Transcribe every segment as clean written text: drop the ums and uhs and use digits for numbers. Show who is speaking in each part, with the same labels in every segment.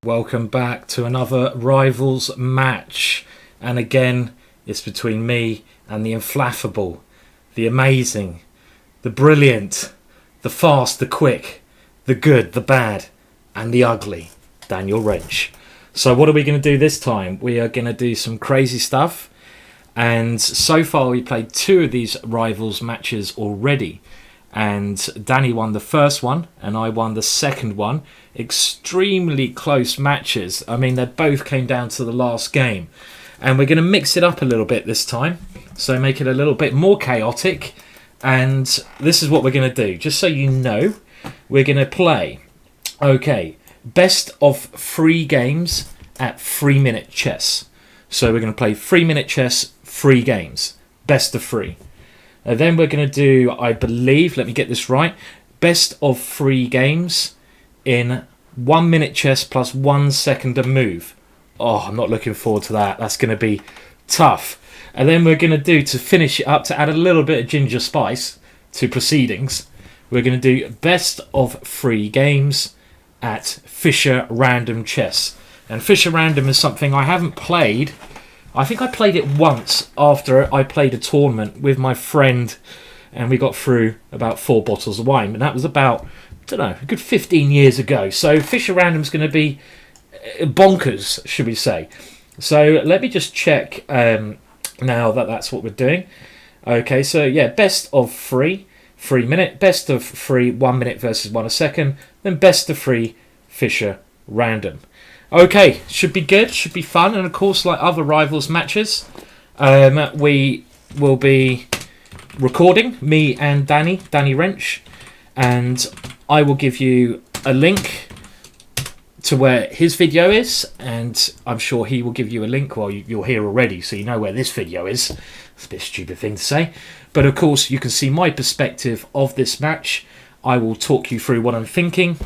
Speaker 1: Welcome back to another Rivals match. And again, it's between me and the inflammable, the amazing, the brilliant, the fast, the quick, the good, the bad, and the ugly, Daniel Rensch. So what are we going to do this time? We are going to do some crazy stuff. And so far we played 2 of these Rivals matches already. And Danny won the first one and I won the second one. Extremely close matches. I mean, they both came down to the last game. And we're going to mix it up a little bit this time. So make it a little bit more chaotic. And this is what we're going to do. Just so you know, we're going to play, best of 3 games at 3-minute chess. So we're going to play 3-minute chess, 3 games. Best of 3. Then we're going to do, I believe, let me get this right, best of 3 games in 1-minute chess plus 1 second a move. Oh, I'm not looking forward to that. That's going to be tough. And then we're going to do, to finish it up, to add a little bit of ginger spice to proceedings, we're going to do best of 3 games at Fischer Random Chess. And Fischer Random is something I haven't played. I think I played it once after I played a tournament with my friend and we got through about 4 bottles of wine. And that was about, I don't know, a good 15 years ago. So Fischer Random's going to be bonkers, should we say. So let me just check now that that's what we're doing. Okay, so yeah, best of 3, 3-minute. Best of 3, 1 minute versus 1 a second. Then best of 3, Fischer Random. Okay, should be good, should be fun, and of course, like other Rivals matches, we will be recording, me and Danny Rensch, and I will give you a link to where his video is, and I'm sure he will give you a link. Well, you're here already, so you know where this video is. It's a bit of a stupid thing to say, but of course, you can see my perspective of this match. I will talk you through what I'm thinking.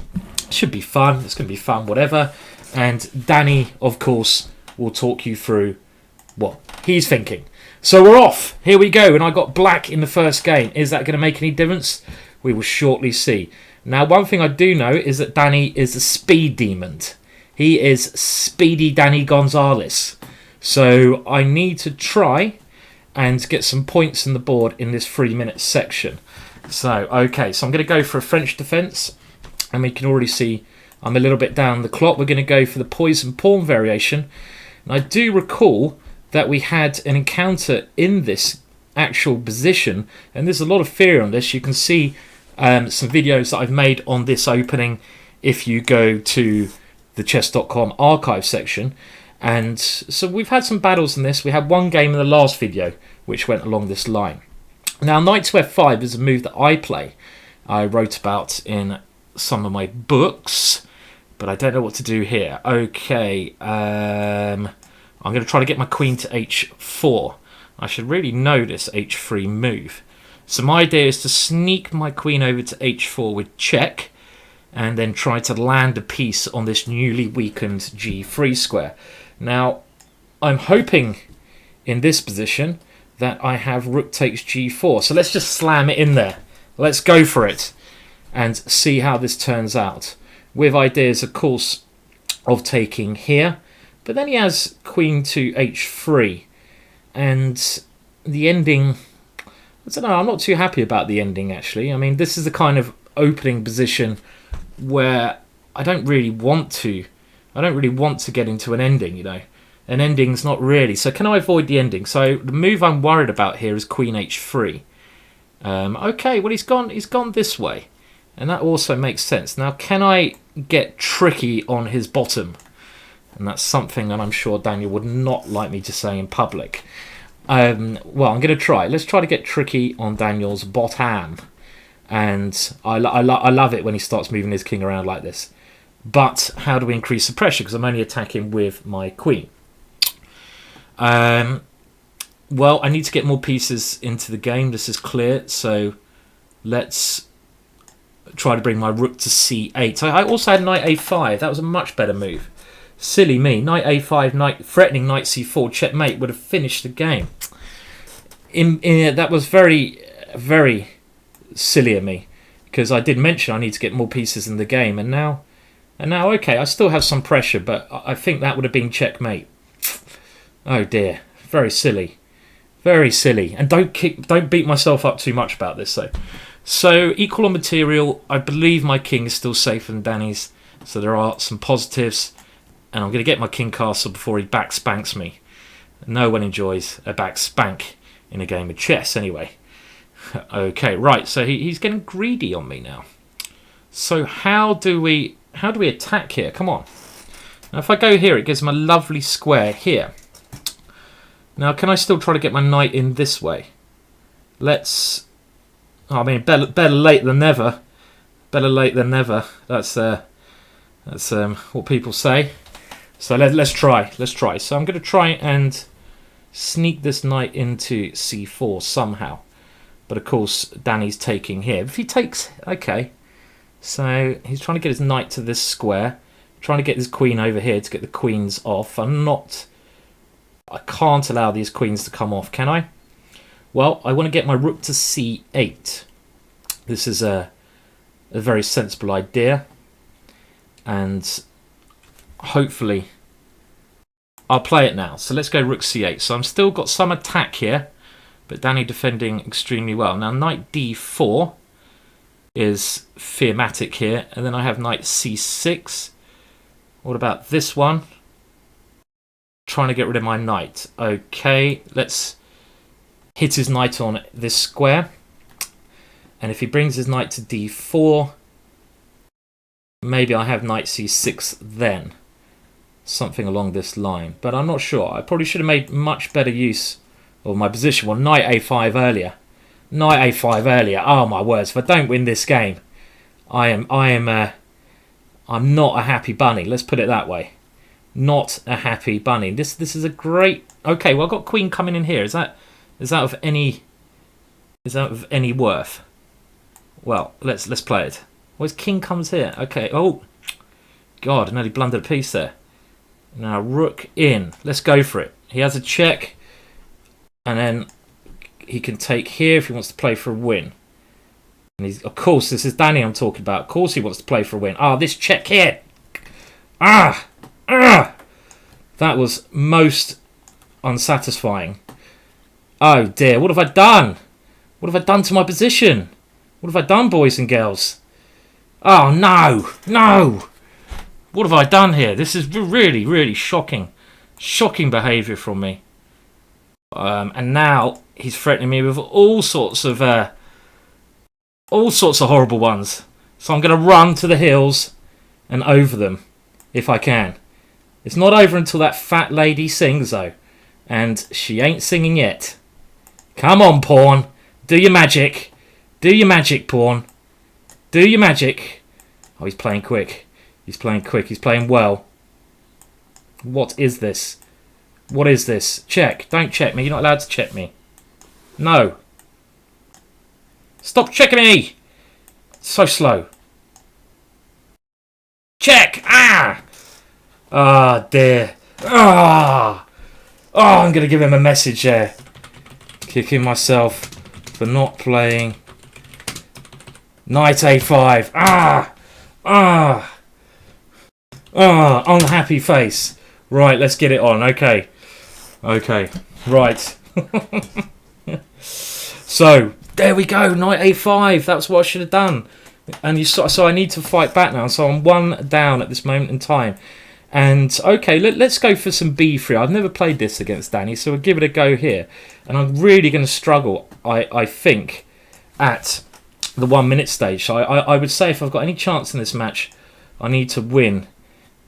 Speaker 1: It should be fun, it's going to be fun, whatever. And Danny, of course, will talk you through what he's thinking. So we're off. Here we go. And I got black in the first game. Is that going to make any difference? We will shortly see. Now, one thing I do know is that Danny is a speed demon. He is Speedy Danny Gonzalez. So I need to try and get some points on the board in this 3-minute section. So, okay. So I'm going to go for a French defence. And we can already see I'm a little bit down the clock. We're going to go for the poison pawn variation. And I do recall that we had an encounter in this actual position. And there's a lot of theory on this. You can see some videos that I've made on this opening if you go to the chess.com archive section. And so we've had some battles in this. We had one game in the last video which went along this line. Now, knight to f5 is a move that I play. I wrote about in some of my books. But I don't know what to do here. Okay, I'm going to try to get my queen to h4. I should really know this h3 move. So my idea is to sneak my queen over to h4 with check, and then try to land a piece on this newly weakened g3 square. Now, I'm hoping in this position that I have rook takes g4. So let's just slam it in there. Let's go for it and see how this turns out. With ideas, of course, of taking here. But then he has queen to h3. And the ending, I don't know, I'm not too happy about the ending, actually. I mean, this is the kind of opening position where I don't really want to get into an ending, you know. An ending's not really. So can I avoid the ending? So the move I'm worried about here is queen h3. Okay, well, he's gone this way. And that also makes sense. Now, can I get tricky on his bottom? And that's something that I'm sure Daniel would not like me to say in public. Well, I'm going to try. Let's try to get tricky on Daniel's bottom. And I love it when he starts moving his king around like this. But how do we increase the pressure? Because I'm only attacking with my queen. Well, I need to get more pieces into the game. This is clear. So let's try to bring my rook to c8. I also had knight a5. That was a much better move. Silly me. Knight a5, threatening knight c4, checkmate would have finished the game. That was very, very silly of me, because I did mention I need to get more pieces in the game, and now And now, okay, I still have some pressure, but I think that would have been checkmate. Oh dear, very silly, very silly. And don't beat myself up too much about this though. So equal on material. I believe my king is still safer than Danny's, so there are some positives. And I'm going to get my king castle before he back spanks me. No one enjoys a back spank in a game of chess, anyway. Okay, right. So he's getting greedy on me now. So how do we attack here? Come on. Now, if I go here, it gives him a lovely square here. Now, can I still try to get my knight in this way? Let's. Oh, I mean, better late than never. Better late than never. That's what people say. So let's try. Let's try. So I'm going to try and sneak this knight into c4 somehow. But of course, Danny's taking here. If he takes, okay. So he's trying to get his knight to this square, trying to get his queen over here to get the queens off. I can't allow these queens to come off, can I? Well, I want to get my rook to c8. This is a very sensible idea. And hopefully I'll play it now. So let's go rook c8. So I'm still got some attack here, but Danny defending extremely well. Now knight d4 is theematic here, and then I have knight c6. What about this one? Trying to get rid of my knight. Okay, let's hit his knight on this square. And if he brings his knight to d4, maybe I have knight c6 then. Something along this line. But I'm not sure. I probably should have made much better use of my position. Well, knight a5 earlier. Knight a5 earlier. Oh my words! If I don't win this game, I'm not a happy bunny. Let's put it that way. Not a happy bunny. This is a great. Okay, well I've got queen coming in here. Is that of any worth? Well, let's play it. Where's king comes here? Okay. Oh, God! I nearly blundered a piece there. Now rook in. Let's go for it. He has a check, and then he can take here if he wants to play for a win. And he's, of course, this is Danny I'm talking about. Of course he wants to play for a win. Ah, this check here. That was most unsatisfying. Oh dear, what have I done? What have I done to my position? What have I done, boys and girls? Oh no, no. What have I done here? This is really, really shocking. Shocking behaviour from me. And now he's threatening me with all sorts of horrible ones. So I'm going to run to the hills and over them if I can. It's not over until that fat lady sings though, and she ain't singing yet. Come on, pawn, do your magic. Do your magic, pawn. Do your magic. Oh, he's playing quick. He's playing quick. He's playing well. What is this? What is this? Check. Don't check me. You're not allowed to check me. No. Stop checking me! So slow. Check! Ah! Ah, dear. Ah! Oh, I'm going to give him a message there. Kicking myself for not playing. Knight a5. Ah! Ah! Ah! Unhappy face. Right, let's get it on. Okay. Okay. Right. So, there we go. Knight a5. That's what I should have done. And so I need to fight back now. So I'm one down at this moment in time. And, okay, let's go for some b3. I've never played this against Danny, so we'll give it a go here. And I'm really going to struggle, I think, at the 1 minute stage. So I would say if I've got any chance in this match, I need to win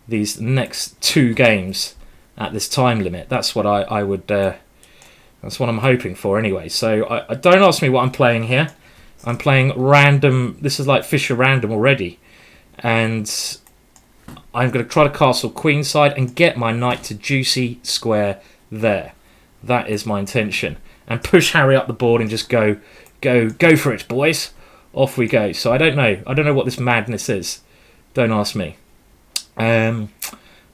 Speaker 1: these next 2 games at this time limit. That's what I would. That's what I'm hoping for anyway. So I don't ask me what I'm playing here. I'm playing random. This is like Fischer random already, and I'm going to try to castle queenside and get my knight to juicy square there. That is my intention, and push Harry up the board and just go for it, boys. Off we go. So I don't know what this madness is. Don't ask me. But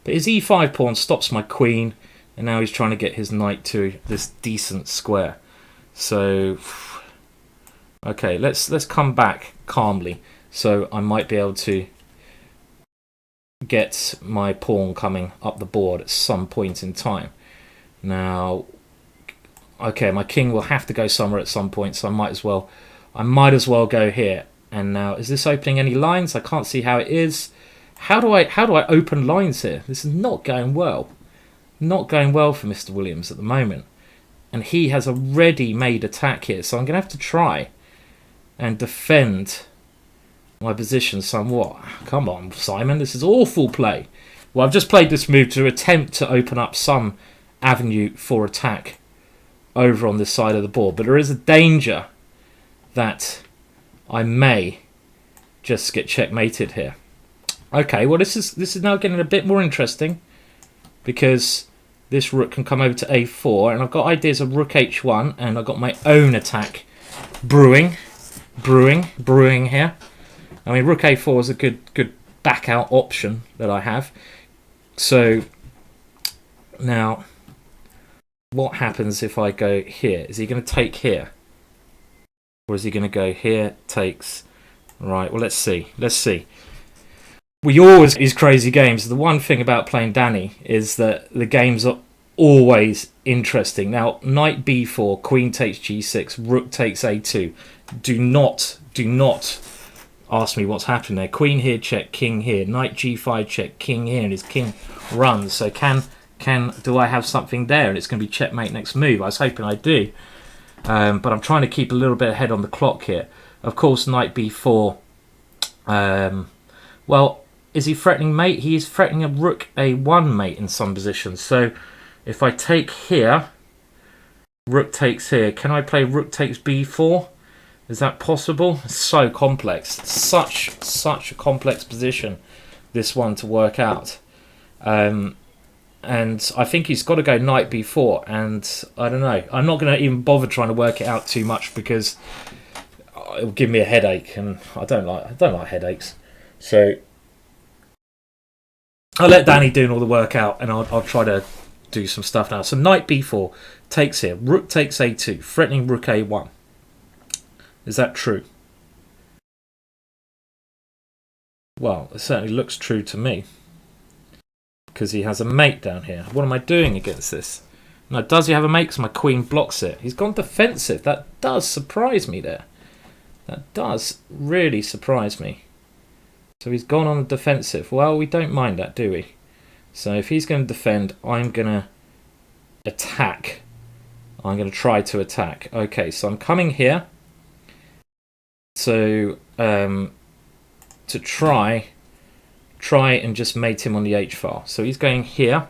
Speaker 1: his e5 pawn stops my queen, and now he's trying to get his knight to this decent square. So, okay, let's come back calmly. So I might be able to get my pawn coming up the board at some point in time. Now, okay, my king will have to go somewhere at some point, so I might as well go here. And now, is this opening any lines? I can't see how it is. How do I open lines here? This is not going well. Not going well for Mr. Williams at the moment. And he has a ready-made attack here, so I'm going to have to try and defend my position somewhat. Come on, Simon, this is awful play. Well, I've just played this move to attempt to open up some avenue for attack over on this side of the board, but there is a danger that I may just get checkmated here. Okay, well this is now getting a bit more interesting, because this rook can come over to a4, and I've got ideas of rook h1, and I've got my own attack brewing here. I mean, rook a4 is a good back out option that I have. So now, what happens if I go here? Is he going to take here, or is he going to go here? Takes. Right. Well, let's see. We always these crazy games. The one thing about playing Danny is that the games are always interesting. Now, knight b4, queen takes g6, rook takes a2. Do not ask me what's happening there. Queen here, check, king here, knight g5, check, king here, and his king runs. So do I have something there? And it's going to be checkmate next move. I was hoping I do, but I'm trying to keep a little bit ahead on the clock here. Of course, knight b4. Well, is he threatening mate? He is threatening a rook a1 mate in some positions. So if I take here, rook takes here. Can I play rook takes b4? Is that possible? It's so complex. Such a complex position, this one, to work out. And I think he's got to go knight b4. And I don't know. I'm not going to even bother trying to work it out too much, because it will give me a headache, and I don't like headaches. So I'll let Danny do all the work out, and I'll try to do some stuff now. So knight b4 takes here. Rook takes a2, threatening rook a1. Is that true? Well, it certainly looks true to me, because he has a mate down here. What am I doing against this? Now, does he have a mate? Because my queen blocks it. He's gone defensive. That does surprise me there. That does really surprise me. So he's gone on the defensive. Well, we don't mind that, do we? So if he's going to defend, I'm going to attack. I'm going to try to attack. Okay, so I'm coming here. So to try and just mate him on the H file. So he's going here.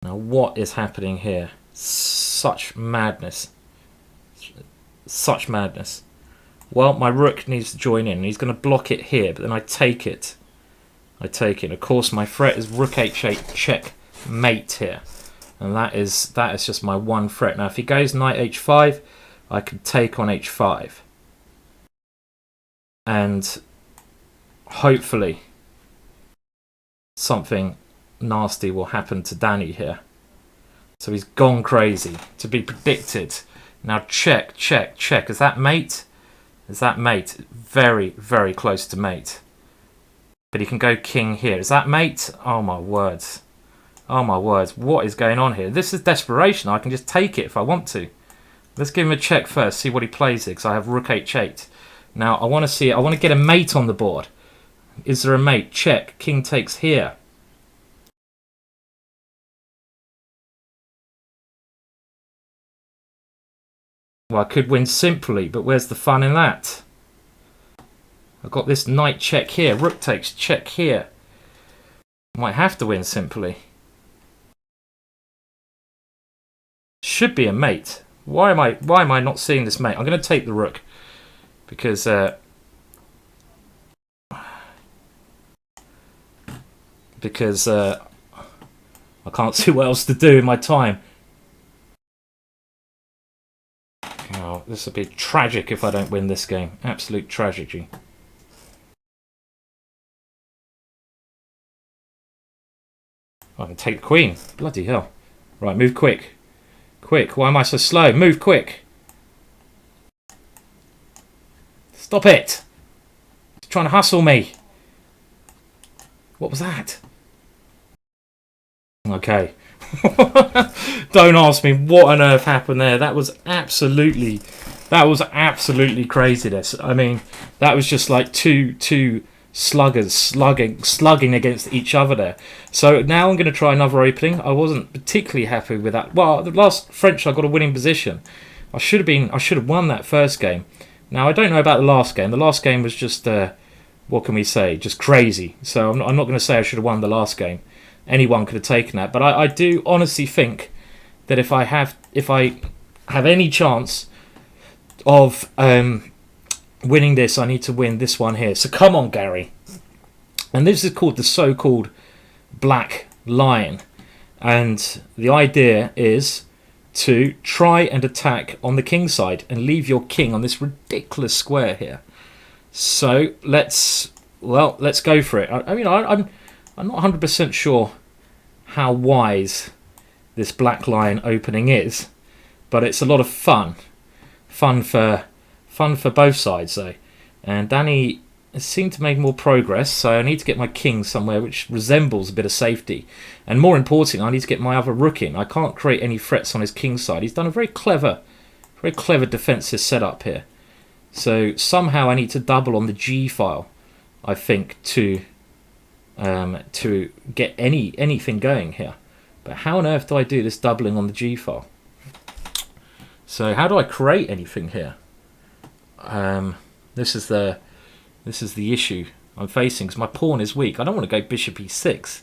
Speaker 1: Now what is happening here? Such madness. Such madness. Well, my rook needs to join in. He's going to block it here, but then I take it. Of course, my threat is rook h8 check mate here. And that is just my one threat. Now if he goes knight h5, I can take on h5. And hopefully something nasty will happen to Danny here. So he's gone crazy, to be predicted. Now check, check, check. Is that mate? Is that mate? Very, very close to mate. But he can go king here. Is that mate? Oh my words. Oh my words. What is going on here? This is desperation. I can just take it if I want to. Let's give him a check first, see what he plays here, because I have rook h8. Now I want to see it. I want to get a mate on the board. Is there a mate? Check. King takes here. Well, I could win simply, but where's the fun in that? I've got this knight check here. Rook takes check here. Might have to win simply. Should be a mate. Why am I not seeing this mate? I'm going to take the rook, because I can't see what else to do in my time. Oh, this will be tragic if I don't win this game. Absolute tragedy. I can take the queen. Bloody hell. Right, move quick. Quick, why am I so slow? Move quick. Stop it. He's trying to hustle me. What was that? Okay. Don't ask me what on earth happened there. That was absolutely craziness. I mean, that was just like two sluggers slugging against each other there. So now I'm going to try another opening. I wasn't particularly happy with that. Well, the last French I got a winning position. I should have won that first game. Now I don't know about the last game. The last game was just what can we say? Just crazy. So I'm not going to say I should have won the last game. Anyone could have taken that, but I do honestly think that if I have any chance of winning this, I need to win this one here. So come on, Gary. And this is called the so-called Black Lion, and the idea is to try and attack on the king side and leave your king on this ridiculous square here. So let's go for it. I mean, I'm not 100% sure how wise this Black Lion opening is, but it's a lot of fun. Fun for both sides, though. And Danny seemed to make more progress, so I need to get my king somewhere which resembles a bit of safety. And more importantly, I need to get my other rook in. I can't create any threats on his king side. He's done a very clever defensive setup here. So somehow I need to double on the G file, I think, to get anything going here. But how on earth do I do this doubling on the G file? So how do I create anything here? This is the issue I'm facing, because my pawn is weak. I don't want to go bishop e6.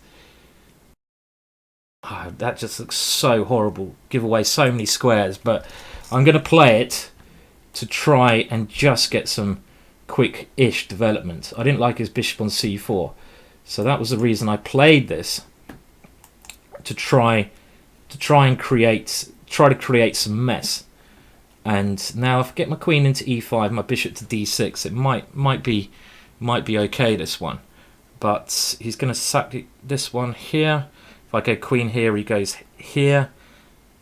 Speaker 1: Oh, that just looks so horrible. Give away so many squares, but I'm going to play it to try and just get some quick-ish development. I didn't like his bishop on c4, so that was the reason I played this, to try to create some mess. And now if I get my queen into e5, my bishop to d6, it might be okay, this one. But he's going to sack this one here. If I go queen here, he goes here.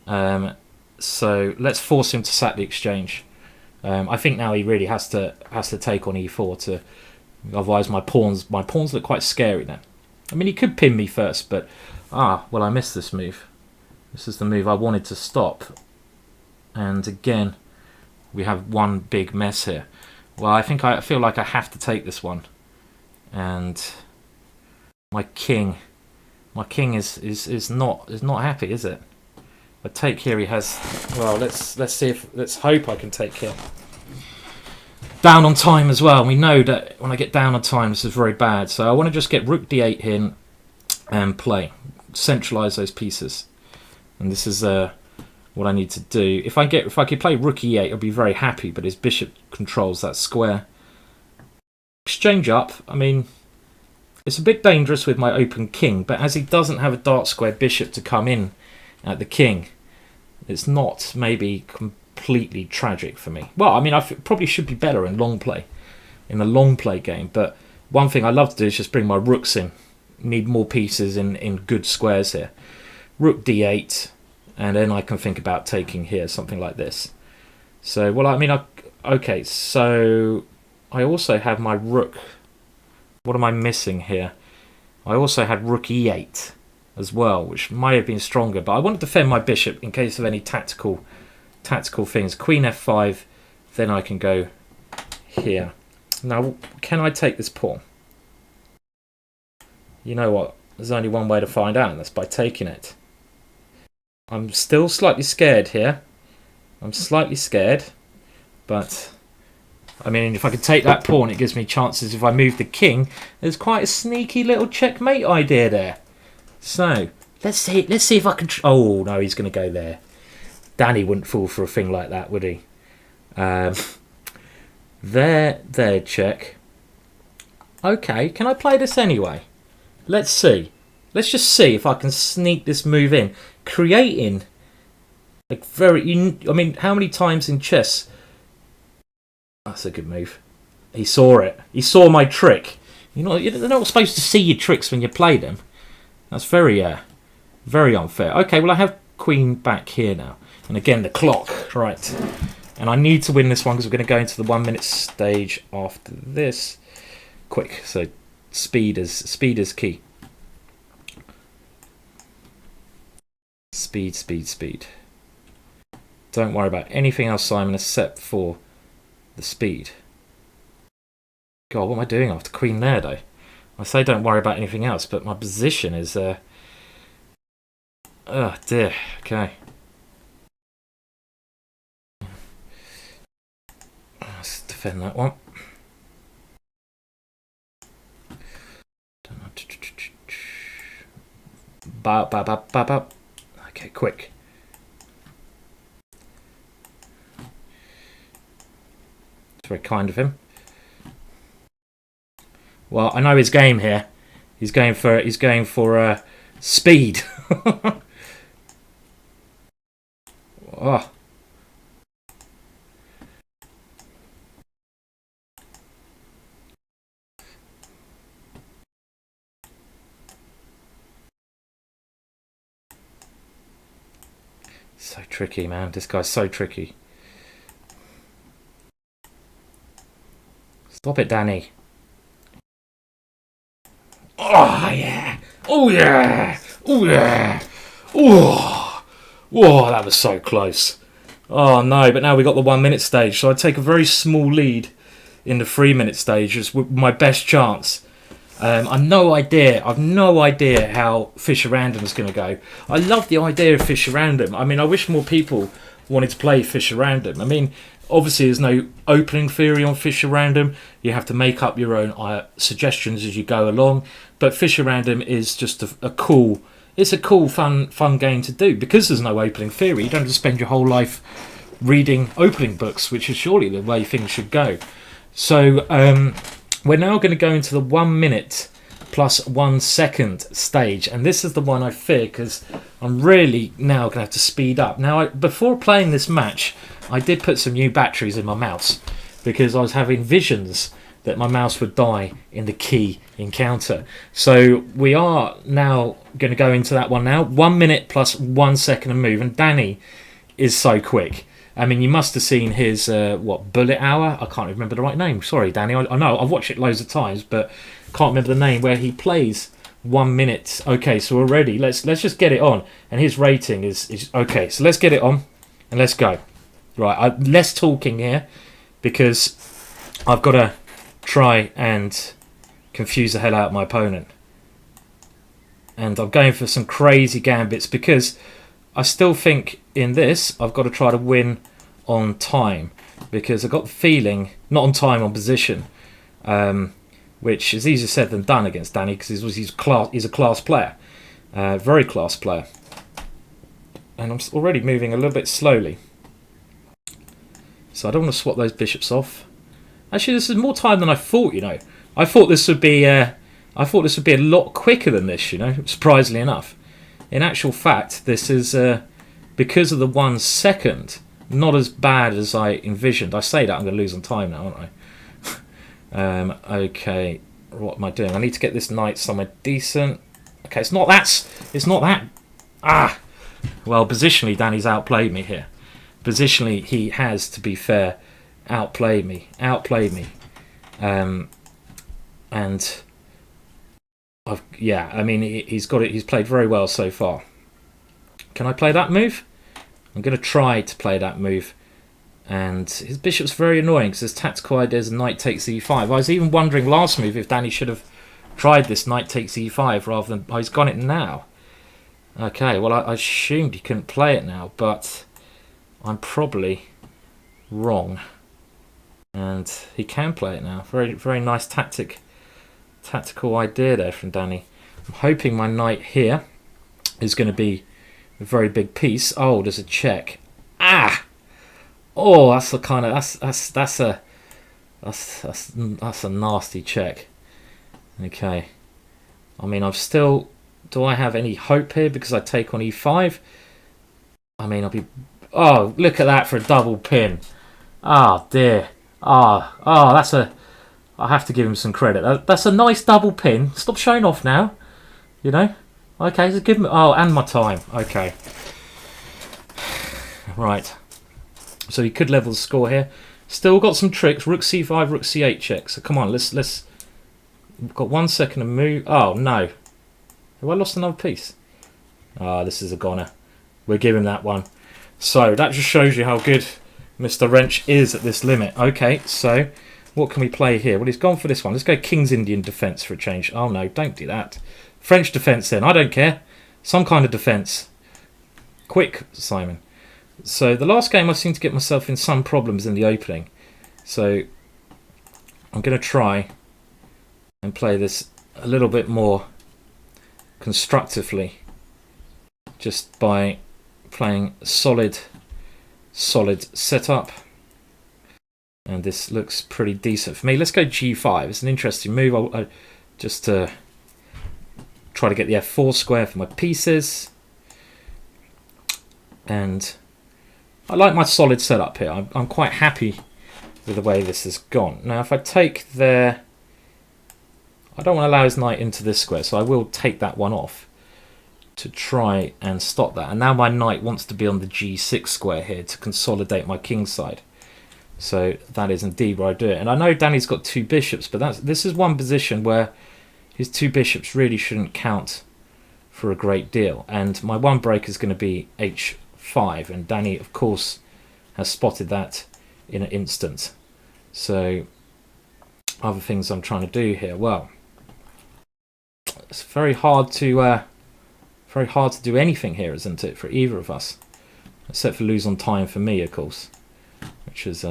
Speaker 1: So let's force him to sack the exchange. I think now he really has to take on e4 to, otherwise my pawns look quite scary then. I mean, he could pin me first, but well, I missed this move. This is the move I wanted to stop. And again, we have one big mess here. Well, I feel like I have to take this one. And my king is not happy, is it? If I take here, he has. Well, let's hope I can take here. Down on time as well. We know that when I get down on time, this is very bad. So I want to just get rook d8 in and play, centralize those pieces. And this is what I need to do. If I could play rook e8, I'd be very happy. But his bishop controls that square. Exchange up. I mean, it's a bit dangerous with my open king, but as he doesn't have a dark square bishop to come in at the king, it's not maybe completely tragic for me. Well, I mean, I probably should be better in a long play game, but one thing I love to do is just bring my rooks in. Need more pieces in good squares here. Rook d8, and then I can think about taking here, something like this. So, well, I mean, okay, so I also have my rook. What am I missing here? I also had rook e8 as well, which might have been stronger, but I want to defend my bishop in case of any tactical things. Queen f5, then I can go here. Now, can I take this pawn? You know what? There's only one way to find out, and that's by taking it. I'm still slightly scared here. I'm slightly scared, but I mean, if I could take that pawn, it gives me chances. If I move the king, there's quite a sneaky little checkmate idea there. So let's see if I can. Oh no, he's going to go there. Danny wouldn't fall for a thing like that, would he? There, check. Okay, can I play this anyway? Let's see. Let's just see if I can sneak this move in, creating like I mean, how many times in chess? That's a good move. He saw it. He saw my trick. You're not supposed to see your tricks when you play them. That's very unfair. Okay, well, I have queen back here now. And again, the clock. Right. And I need to win this one because we're going to go into the 1 minute stage after this. Quick. So Speed is key. Speed. Don't worry about anything else, Simon, except for the speed. God, what am I doing after queen there, though? I say don't worry about anything else, but my position is... oh, dear. Okay. Let's defend that one. Okay, quick. It's very kind of him. Well, I know his game here. He's going for speed. Oh. So tricky, man. This guy's so tricky. Stop it, Danny. Oh, yeah. Oh, yeah. Oh, yeah. Oh, whoa, that was so close. Oh, no, but now we got the 1 minute stage. So I take a very small lead in the 3 minute stage as my best chance. I've no idea how Fischer Random is going to go. I love the idea of Fischer Random. I mean, I wish more people wanted to play Fischer Random. I mean, obviously there's no opening theory on Fischer Random. You have to make up your own suggestions as you go along. But Fischer Random is just a cool, fun game to do. Because there's no opening theory, you don't have to spend your whole life reading opening books, which is surely the way things should go. So, we're now going to go into the 1 minute plus 1 second stage, and this is the one I fear because I'm really now going to have to speed up. Now, before playing this match, I did put some new batteries in my mouse because I was having visions that my mouse would die in the key encounter. So we are now going to go into that one now. 1 minute plus 1 second of move, and Danny is so quick. I mean, you must have seen his, Bullet Hour? I can't remember the right name. Sorry, Danny. I know, I've watched it loads of times, but can't remember the name, where he plays 1 minute. Okay, so already, let's just get it on. And his rating is okay, so let's get it on, and let's go. Right, less talking here, because I've got to try and confuse the hell out of my opponent. And I'm going for some crazy gambits, because I still think in this I've got to try to win on time, because I've got the feeling, not on time, on position, which is easier said than done against Danny, because he's a class player, very class player. And I'm already moving a little bit slowly, so I don't want to swap those bishops off. Actually, this is more time than I thought. You know, I thought this would be a lot quicker than this. You know, surprisingly enough. In actual fact, this is, because of the 1 second, not as bad as I envisioned. I say that, I'm going to lose on time now, aren't I? Okay, what am I doing? I need to get this knight somewhere decent. Okay, it's not that. Ah! Well, positionally, Danny's outplayed me here. Positionally, he has, to be fair, outplayed me. And... I mean, he's got it. He's played very well so far. Can I play that move? I'm going to try to play that move. And his bishop's very annoying because his tactical idea is knight takes e5. I was even wondering last move if Danny should have tried this knight takes e5 rather than... Oh, he's got it now. Okay, well, I assumed he couldn't play it now, but I'm probably wrong. And he can play it now. Very, very nice tactical idea there from Danny. I'm hoping my knight here is going to be a very big piece. Oh, there's a check. Ah! Oh, that's the kind of that's a nasty check. Okay. I mean, I've still... Do I have any hope here because I take on e5? I mean, I'll be... Oh, look at that for a double pin. Ah, dear. Oh, that's a... I have to give him some credit. That's a nice double pin. Stop showing off now. You know? Okay, so give him... Oh, and my time. Okay. Right. So he could level the score here. Still got some tricks. Rook c5, rook c8 check. So come on, let's We've got 1 second to move. Oh, no. Have I lost another piece? Ah, this is a goner. We'll give him that one. So, that just shows you how good Mr. Rensch is at this limit. Okay, so, what can we play here? Well, he's gone for this one. Let's go King's Indian defence for a change. Oh, no, don't do that. French defence then. I don't care. Some kind of defence. Quick, Simon. So, the last game I seem to get myself in some problems in the opening. So, I'm going to try and play this a little bit more constructively, just by playing solid setup, and this looks pretty decent for me. Let's go G5. It's an interesting move. I'll just try to get the F4 square for my pieces, and I like my solid setup here. I'm quite happy with the way this has gone. Now if I take their, I don't want to allow his knight into this square, so I will take that one off to try and stop that. And now my knight wants to be on the G6 square here to consolidate my king side. So that is indeed where I do it. And I know Danny's got 2 bishops, but this is one position where his 2 bishops really shouldn't count for a great deal. And my one break is going to be H5, and Danny, of course, has spotted that in an instant. So other things I'm trying to do here. Well, it's very hard to do anything here, isn't it, for either of us, except for lose on time for me, of course. Which is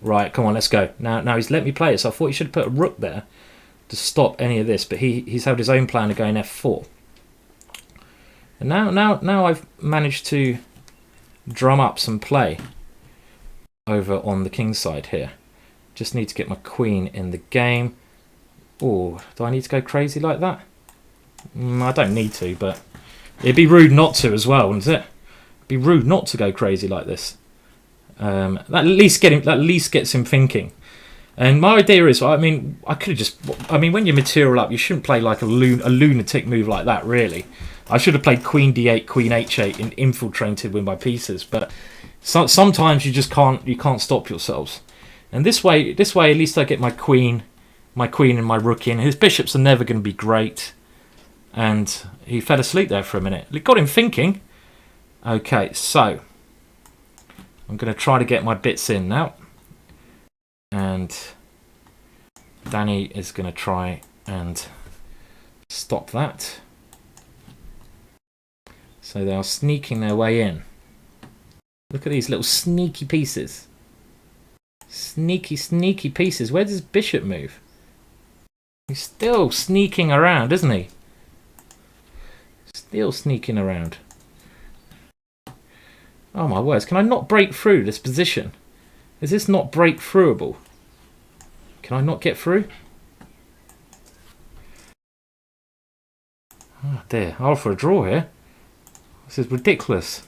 Speaker 1: right. Come on, let's go. Now he's let me play it, so I thought he should have put a rook there to stop any of this, but he's had his own plan of going F4. And now I've managed to drum up some play over on the king side here. Just need to get my queen in the game. Oh, do I need to go crazy like that? I don't need to, but it'd be rude not to as well, wouldn't it? It'd be rude not to go crazy like this. That at least gets him thinking. And my idea is, I mean, when you material up, you shouldn't play like a lunatic move like that, really. I should have played Queen D8, Queen H8, and infiltrated with my pieces. But sometimes you just can't stop yourselves. And this way, at least I get my queen and my rook in. His bishops are never going to be great. And he fell asleep there for a minute. It got him thinking. Okay, so I'm going to try to get my bits in now. And Danny is going to try and stop that. So they are sneaking their way in. Look at these little sneaky pieces. Sneaky pieces. Where does bishop move? He's still sneaking around, isn't he? Still sneaking around. Oh my words, can I not break through this position? Is this not break-throughable? Can I not get through? Oh dear, I'll for a draw here. This is ridiculous.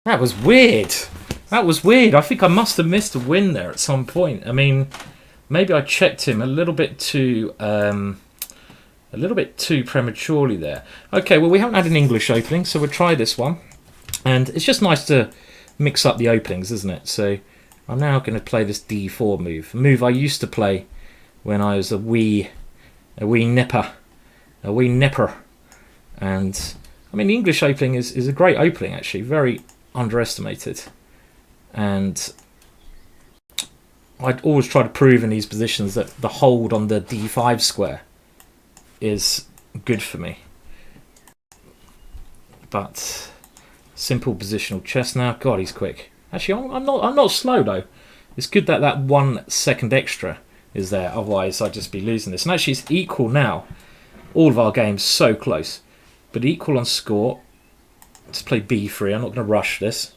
Speaker 1: That was weird. That was weird. I think I must have missed a win there at some point. I mean, maybe I checked him a little bit too prematurely there. Okay, well, we haven't had an English opening, so we'll try this one. And it's just nice to mix up the openings, isn't it? So I'm now going to play this D4 move. A move I used to play when I was a wee nipper. And I mean, the English opening is a great opening, actually. Very underestimated. And I'd always try to prove in these positions that the hold on the D5 square is good for me. But simple positional chess now. God, he's quick. Actually, I'm not slow though. It's good that that 1 second extra is there. Otherwise, I'd just be losing this. And actually, it's equal now. All of our games so close, but equal on score. Let's play B3. I'm not going to rush this.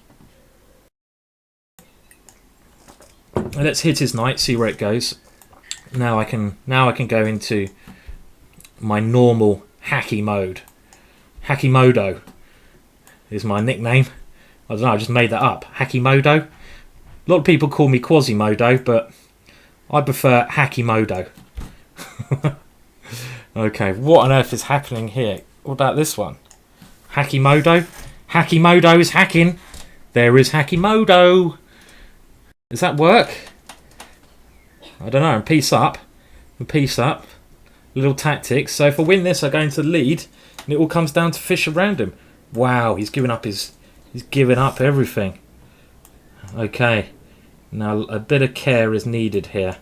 Speaker 1: And let's hit his knight. See where it goes. Now I can go into my normal hacky mode. Hacky Modo is my nickname. I don't know, I just made that up. Hacky Modo. A lot of people call me Quasimodo, but I prefer Hacky Modo. Okay, what on earth is happening here? What about this one? Hacky Modo? Hacky Modo is hacking. There is Hacky Modo. Does that work? I don't know. And peace up. And peace up. Little tactics. So if I win this, I go into the lead, and it all comes down to Fischer around him. Wow, he's giving up everything. Okay. Now a bit of care is needed here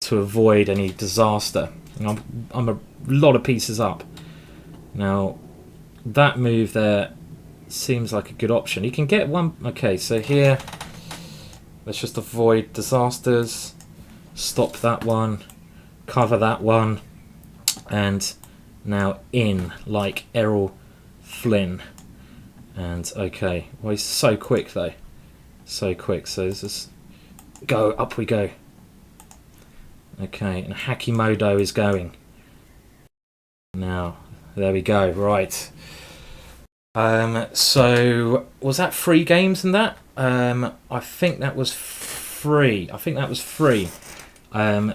Speaker 1: to avoid any disaster. I'm a lot of pieces up. Now that move there seems like a good option. He can get one. Okay, so here let's just avoid disasters. Stop that one. Cover that one. And now in like Errol Flynn. And okay, well, he's so quick though. So quick. So let's just go. Up we go. Okay, and Hakimodo is going. Now, there we go. Right. So was that 3 games in that? I think that was 3.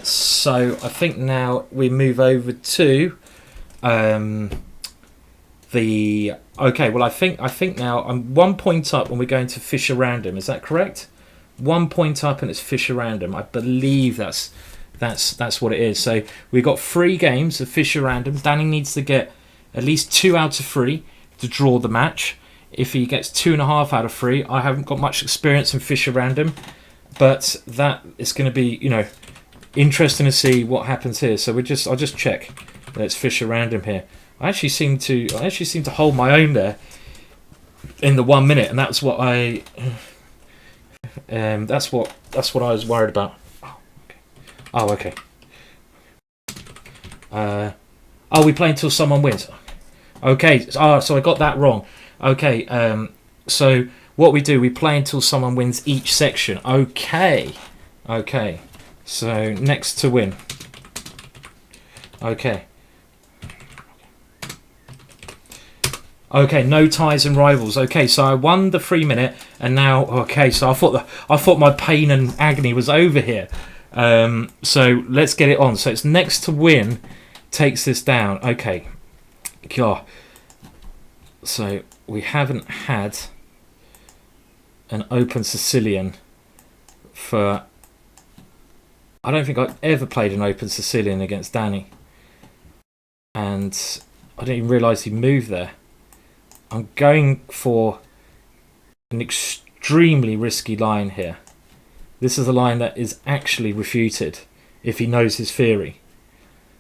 Speaker 1: So I think now we move over to the. Okay, well I think now I'm 1 point up when we're going to Fischer random. Is that correct? 1 point up and it's Fischer random. I believe that's what it is. So we've got 3 games of Fischer random. Danny needs to get at least 2 out of 3 to draw the match. If he gets 2.5 out of 3, I haven't got much experience in Fischer random, but that is going to be, interesting to see what happens here. So I'll just check that it's Fischer random here. I actually seem to hold my own there in the 1 minute, and that's what I that's what I was worried about. Oh, okay. We play until someone wins. Okay. So I got that wrong. Okay. So what we do, we play until someone wins each section. Okay. Okay. So next to win. Okay. Okay, no ties and rivals. Okay, so I won the 3 minute, and now so I thought my pain and agony was over here. So let's get it on. So it's next to win takes this down. Okay. God. So we haven't had an open Sicilian for. I don't think I've ever played an open Sicilian against Danny, and I didn't even realise he moved there. I'm going for an extremely risky line here. This is a line that is actually refuted if he knows his theory.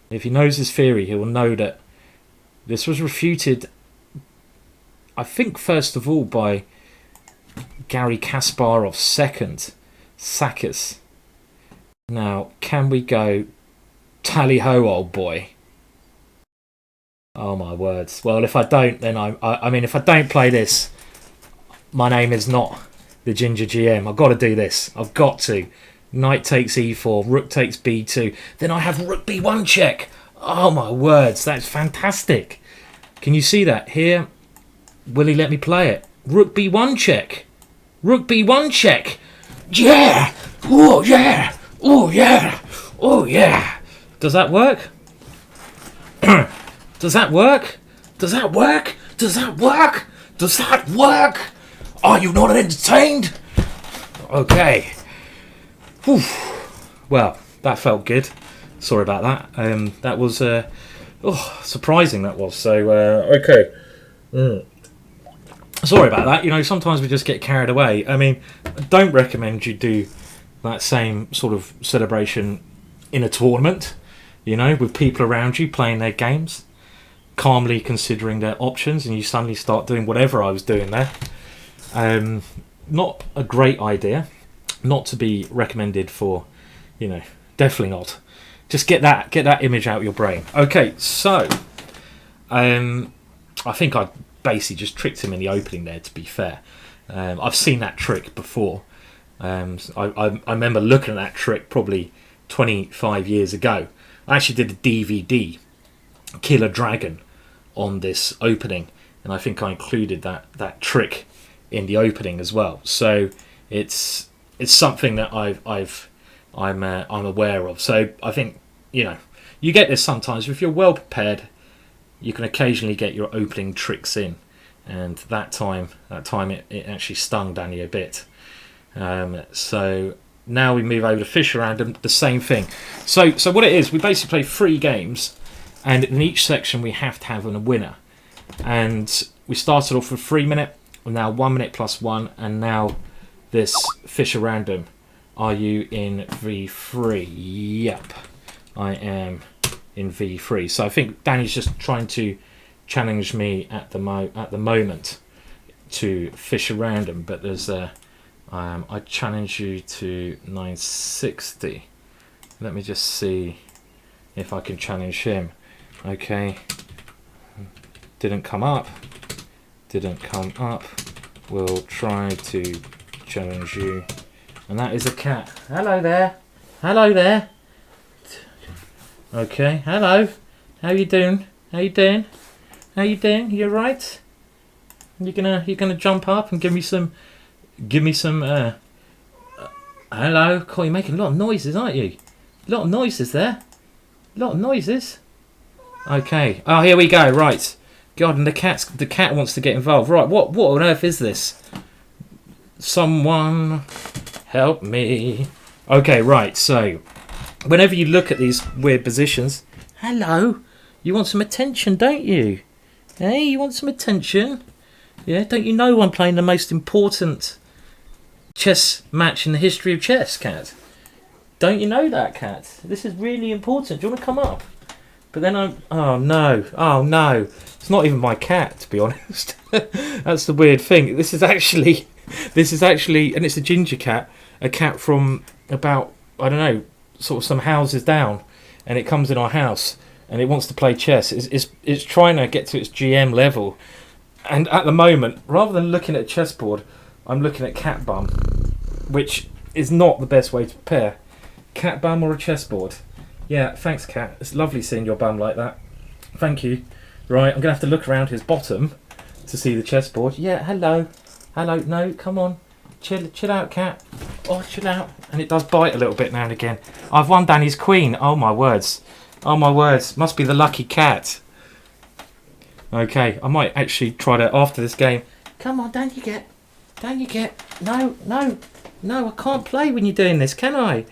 Speaker 1: If he knows his theory, he will know that this was refuted, I think, first of all, by Gary Kasparov's second, Sakis. Now, can we go tally-ho, old boy? Oh, my words. Well, if I don't, then I mean, if I don't play this, my name is not the GingerGM. I've got to do this. I've got to. Knight takes e4, rook takes b2. Then I have rook b1 check. Oh, my words. That's fantastic. Can you see that? Here, will he let me play it? Rook b1 check. Rook b1 check. Yeah. Oh, yeah. Oh, yeah. Oh, yeah. Does that work? Does that work? Does that work? Does that work? Does that work? Are you not entertained? Okay. Whew. Well, that felt good. Sorry about that. That was surprising. That was so. Okay. Sorry about that. Sometimes we just get carried away. I mean, I don't recommend you do that same sort of celebration in a tournament. With people around you playing their games, calmly considering their options, and you suddenly start doing whatever I was doing there. Not a great idea. Not to be recommended for, definitely not. Just get that image out of your brain. Okay, so I think I basically just tricked him in the opening there, to be fair. I've seen that trick before. I remember looking at that trick probably 25 years ago. I actually did a DVD, Killer Dragon, on this opening, and I think I included that trick in the opening as well. So it's something that I'm aware of. So I think you get this sometimes. If you're well prepared, you can occasionally get your opening tricks in, and that time it actually stung Danny a bit. So now we move over to Fischer random, the same thing. So what it is, we basically play 3 games, and in each section we have to have a winner. And we started off with 3 minute, now 1 minute plus 1, and now this Fischer random. Are you in V3? Yep, I am in V3. So I think Danny's just trying to challenge me at the moment to Fischer random, but there's I challenge you to 960. Let me just see if I can challenge him. Okay, didn't come up. We'll try to challenge you, and that is a cat. Hello there. Okay, hello. How you doing? You alright? You gonna jump up and give me some hello? Cool, you're making a lot of noises, aren't you? A lot of noises there. A lot of noises. Okay. Oh, here we go. Right. God, and the cat wants to get involved. Right. What on earth is this? Someone help me. Okay. Right. So, whenever you look at these weird positions, hello. You want some attention, don't you? Hey, you want some attention? Yeah. Don't you know I'm playing the most important chess match in the history of chess, cat? Don't you know that, cat? This is really important. Do you want to come up? But then oh no, it's not even my cat, to be honest. That's the weird thing. This is actually, and it's a ginger cat, a cat from about, I don't know, sort of some houses down, and it comes in our house, and it wants to play chess. It's trying to get to its GM level, and at the moment, rather than looking at a chessboard, I'm looking at cat bum, which is not the best way to prepare. Cat bum or a chessboard? Yeah, thanks, cat. It's lovely seeing your bum like that. Thank you. Right, I'm going to have to look around his bottom to see the chessboard. Yeah, hello. No, come on. Chill out, cat. Oh, chill out. And it does bite a little bit now and again. I've won Danny's queen. Oh, my words. Must be the lucky cat. Okay, I might actually try to, after this game. Come on, down you get. No, I can't play when you're doing this, can I?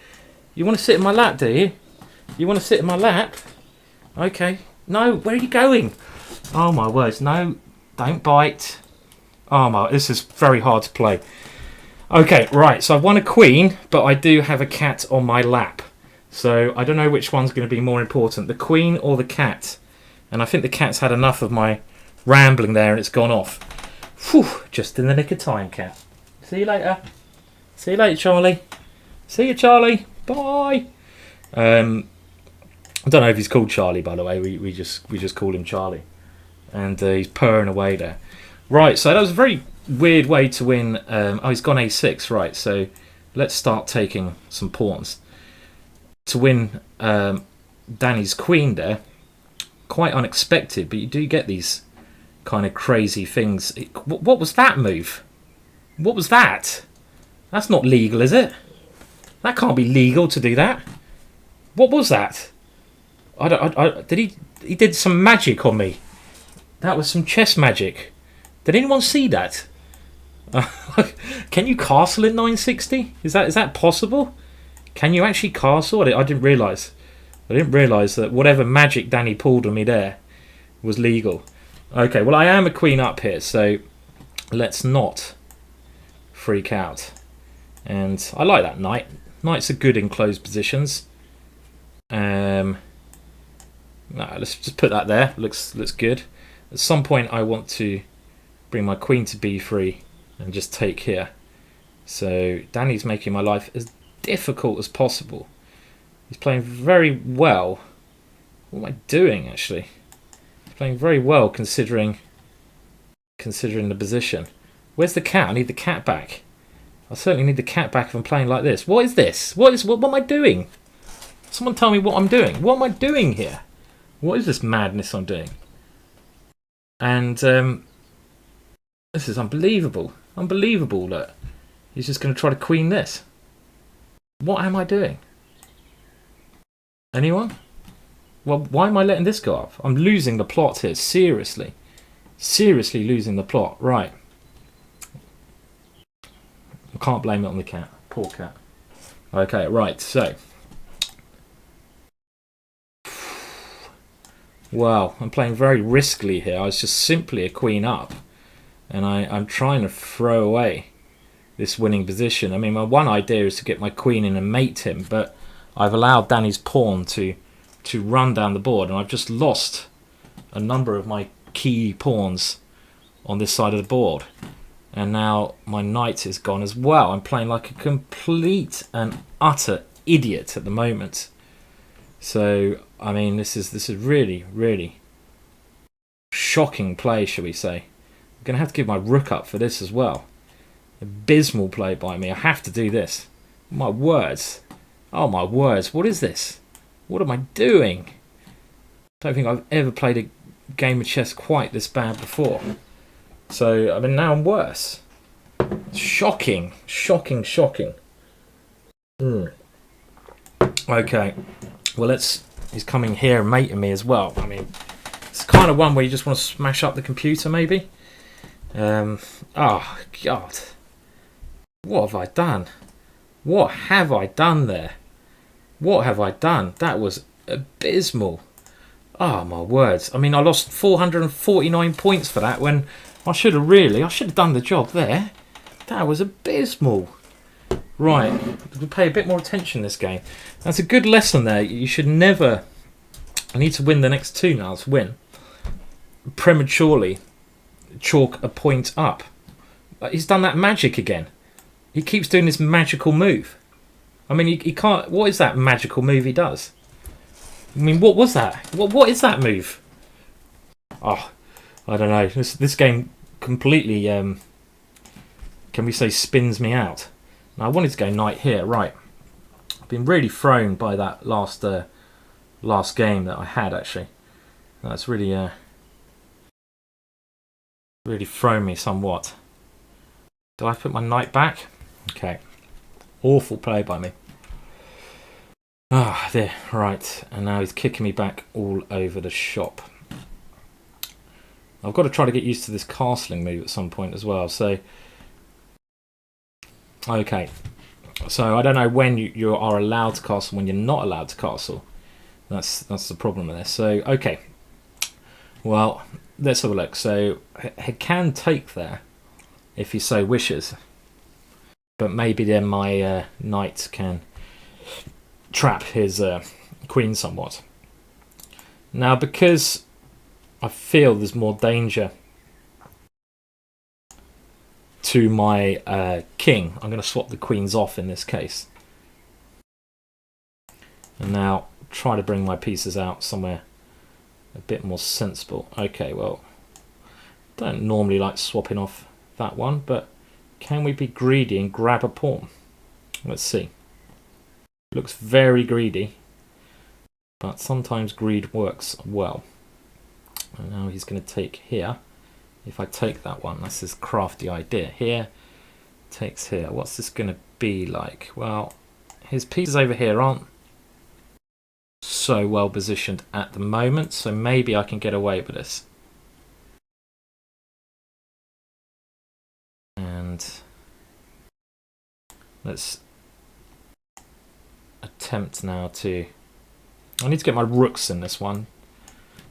Speaker 1: You want to sit in my lap, do you? You want to sit in my lap? Okay. No, where are you going? Oh my words, no, don't bite. Oh my, this is very hard to play. Okay, right, so I've won a queen, but I do have a cat on my lap. So I don't know which one's going to be more important, the queen or the cat. And I think the cat's had enough of my rambling there and it's gone off. Whew, just in the nick of time, cat. See you later. Charlie. See you, Charlie. Bye. I don't know if he's called Charlie, by the way. We just call him Charlie, and he's purring away there. Right, so that was a very weird way to win. He's gone A6. Right, so let's start taking some pawns to win Danny's queen there. Quite unexpected, but you do get these kind of crazy things. What was that move? What was that? That's not legal, is it? That can't be legal to do that. What was that? He did some magic on me. That was some chess magic. Did anyone see that? Can you castle in 960? Is that possible? Can you actually castle? I didn't realise. That whatever magic Danny pulled on me there was legal. Okay, well I am a queen up here, so let's not freak out. And I like that knight. Knights are good in closed positions. No, let's just put that there. Looks good. At some point I want to bring my queen to b3 and just take here. So Danny's making my life as difficult as possible. He's playing very well. What am I doing, actually? He's playing very well considering the position. Where's the cat? I need the cat back. I certainly need the cat back if I'm playing like this. What is this? What am I doing? Someone tell me what I'm doing. What am I doing here? What is this madness I'm doing? And this is unbelievable. Unbelievable that he's just going to try to queen this. What am I doing? Anyone? Well, why am I letting this go up? I'm losing the plot here. Seriously. Seriously losing the plot. Right. I can't blame it on the cat. Poor cat. Okay, right, so. Well, I'm playing very riskily here. I was just simply a queen up. And I'm trying to throw away this winning position. I mean, my one idea is to get my queen in and mate him, but I've allowed Danny's pawn to run down the board, and I've just lost a number of my key pawns on this side of the board. And now my knight is gone as well. I'm playing like a complete and utter idiot at the moment. So, I mean, this is really, really shocking play, shall we say. I'm going to have to give my rook up for this as well. Abysmal play by me. I have to do this. My words. Oh, my words. What is this? What am I doing? I don't think I've ever played a game of chess quite this bad before. So, I mean, now I'm worse. Shocking. Shocking, shocking. Okay. Well, he's coming here and mating me as well. I mean, it's kind of one where you just want to smash up the computer, maybe. Oh, God. What have I done? What have I done there? What have I done? That was abysmal. Oh, my words. I mean, I lost 449 points for that when I should have done the job there. That was abysmal. Right, we'll pay a bit more attention this game. That's a good lesson there. You should never... I need to win the next two now to win. Prematurely chalk a point up. He's done that magic again. He keeps doing this magical move. I mean, he can't... What is that magical move he does? I mean, what was that? What is that move? Oh, I don't know. This game completely, can we say, spins me out. Now, I wanted to go knight here. Right. I've been really thrown by that last game that I had, actually. That's really, really thrown me somewhat. Do I put my knight back? Okay. Awful play by me. Ah, there. Right. And now he's kicking me back all over the shop. I've got to try to get used to this castling move at some point as well. So, okay. So I don't know when you are allowed to castle, when you're not allowed to castle. That's the problem with this. So, okay. Well, let's have a look. So he can take there if he so wishes. But maybe then my knight can trap his queen somewhat. Now, because I feel there's more danger to my king, I'm going to swap the queens off in this case. And now try to bring my pieces out somewhere a bit more sensible. Okay, well, don't normally like swapping off that one, but can we be greedy and grab a pawn? Let's see. Looks very greedy, but sometimes greed works well. And now he's going to take here. If I take that one, that's his crafty idea. Here, takes here. What's this going to be like? Well, his pieces over here aren't so well positioned at the moment, so maybe I can get away with this. And let's attempt now to... I need to get my rooks in this one.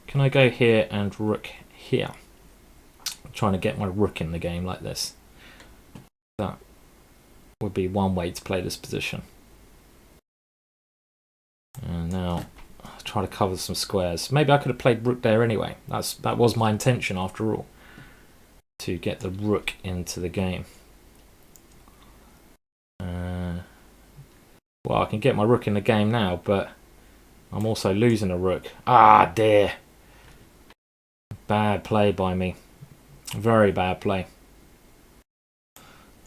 Speaker 1: Can I go here and rook here? I'm trying to get my rook in the game like this. That would be one way to play this position. And now I'll try to cover some squares. Maybe I could have played rook there anyway. That was my intention after all, to get the rook into the game. Well, I can get my rook in the game now, but I'm also losing a rook. Ah, dear. Bad play by me. Very bad play.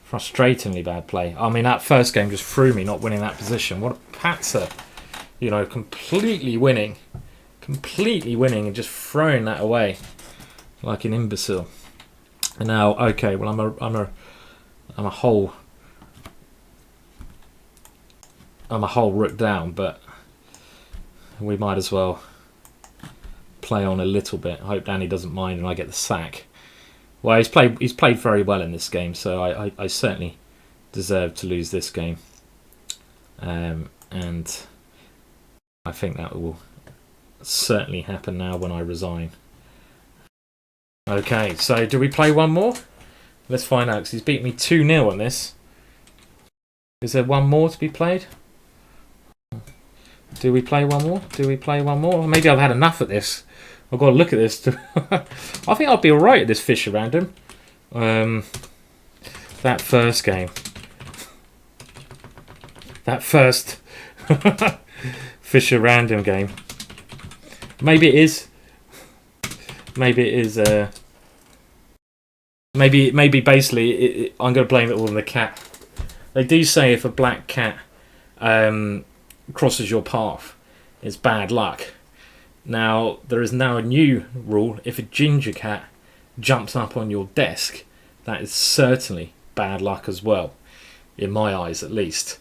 Speaker 1: Frustratingly bad play. I mean, that first game just threw me not winning that position. What a patzer. You know, completely winning and just throwing that away like an imbecile. And now, okay, well, I'm a whole rook down, but we might as well play on a little bit. I hope Danny doesn't mind and I get the sack. Well, he's played very well in this game, so I certainly deserve to lose this game. and I think that will certainly happen now when I resign. Okay, so do we play one more? Let's find out, because he's beat me 2-0 on this. Is there one more to be played? Do we play one more? Do we play one more? Maybe I've had enough of this. I've got to look at this. I think I'll be alright at this Fischer random. That first game. That first Fischer random game. Maybe it is. Maybe it is. Maybe basically I'm going to blame it all on the cat. They do say if a black cat crosses your path, it's bad luck. Now there is now a new rule: if a ginger cat jumps up on your desk, that is certainly bad luck as well, in my eyes at least.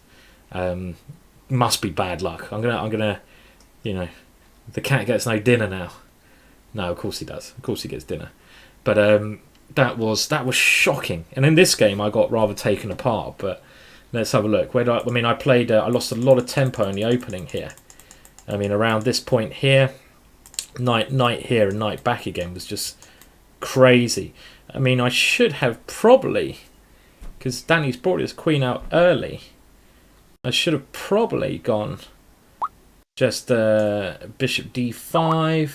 Speaker 1: Must be bad luck. I'm gonna, you know, the cat gets no dinner now. No, of course he does. Of course he gets dinner. But that was shocking. And in this game, I got rather taken apart. But let's have a look. I played. I lost a lot of tempo in the opening here. I mean, around this point here, knight here and knight back again was just crazy. I mean, I should have probably, because Danny's brought his queen out early, I should have probably gone just bishop d5,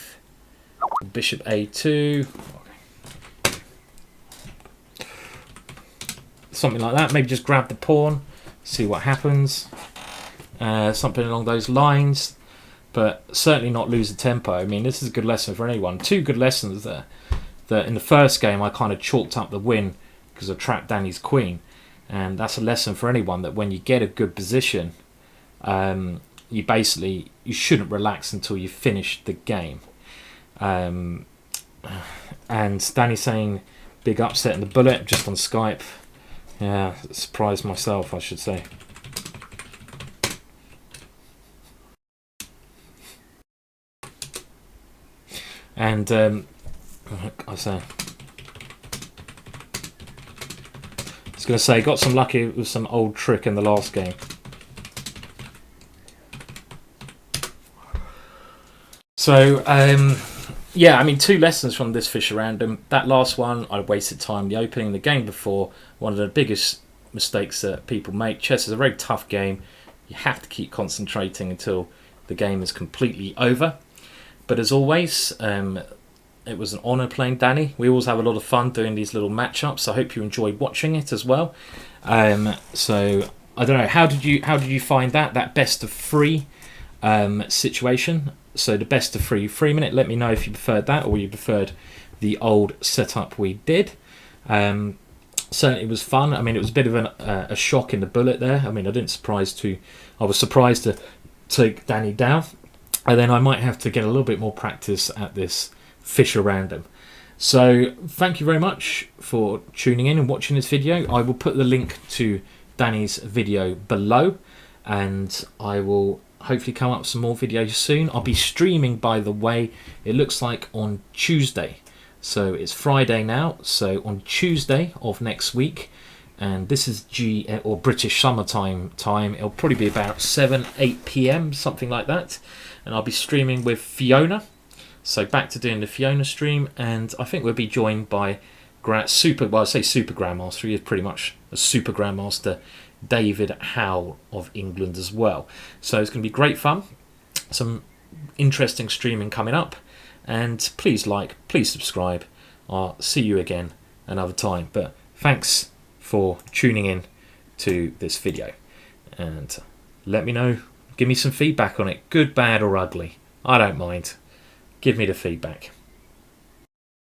Speaker 1: bishop a2, something like that. Maybe just grab the pawn, see what happens. Something along those lines, but certainly not lose the tempo. I mean, this is a good lesson for anyone. Two good lessons there. That in the first game I kind of chalked up the win because I trapped Danny's queen, and that's a lesson for anyone, that when you get a good position, you shouldn't relax until you finish the game. And Danny's saying big upset in the bullet just on Skype. Yeah, surprised myself, I should say. And I was going to say, got some lucky with some old trick in the last game. So, yeah, I mean, two lessons from this Fischer random. That last one, I wasted time. The opening, the game before, one of the biggest mistakes that people make. Chess is a very tough game. You have to keep concentrating until the game is completely over. But as always, it was an honour playing Danny. We always have a lot of fun doing these little matchups. I hope you enjoyed watching it as well. So I don't know, how did you find that best of three situation? So the best of 3 minute. Let me know if you preferred that or you preferred the old setup we did. Certainly it was fun. I mean, it was a bit of a shock in the bullet there. I mean, I was surprised to take Danny down. And then I might have to get a little bit more practice at this Fischer random. So thank you very much for tuning in and watching this video. I will put the link to Danny's video below, and I will hopefully come up with some more videos soon. I'll be streaming, by the way, it looks like on Tuesday. So it's Friday now, so on Tuesday of next week, and this is British summertime time. It'll probably be about 8 p.m, something like that. And I'll be streaming with Fiona. So back to doing the Fiona stream, and I think we'll be joined by Super Grandmaster. He is pretty much a Super Grandmaster, David Howell of England as well. So it's going to be great fun. Some interesting streaming coming up. And please please subscribe. I'll see you again another time. But thanks for tuning in to this video. And let me know. Give me some feedback on it, good, bad or ugly. I don't mind. Give me the feedback.